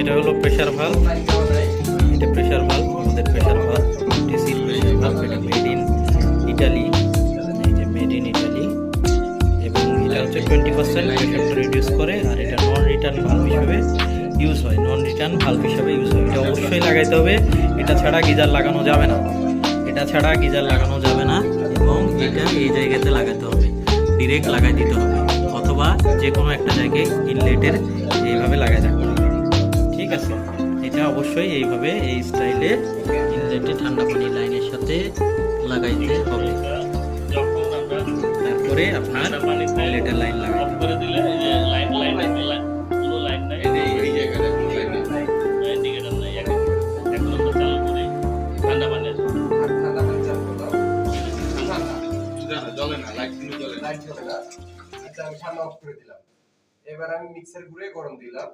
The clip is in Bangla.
এটা হলো প্রেসার ভালভ, এটা প্রেসার ভালভ, আমাদের pressure valve, DC pressure valve. এটা মেড ইন ইটালি, এই যে মেড ইন ইটালি, এবং এটা হচ্ছে 20% প্রেসারটা রিডিউস করে। আর এটা নন রিটার্ন ভালভ হিসেবে ইউজ হয়, নন রিটার্ন ভালভ হিসেবে ইউজ হয়। এটা অবশ্যই লাগাইতে হবে, এটা ছাড়া গিজার লাগানো যাবে না, এটা ছাড়া গিজার লাগানো যাবে না। এবং এটা এই জায়গাতে লাগাতে হবে, ডিরেক্ট লাগাই দিতে হবে, অথবা যে কোনো একটা জায়গায় ইনলেটের এইভাবে লাগাই রাখতে হবে। ঠিক আছে, এটা অবশ্যই এইভাবে এই স্টাইলে ইনলেটে ঠান্ডা পানি লাইনের সাথে লাগাইতে হবে। তারপরে আপনার ইনলেটের লাইন লাগাইতে হবে। আচ্ছা, আমি ঠান্ডা অফ করে দিলাম। এবার আমি মিক্সার ঘুরে গরম দিলাম।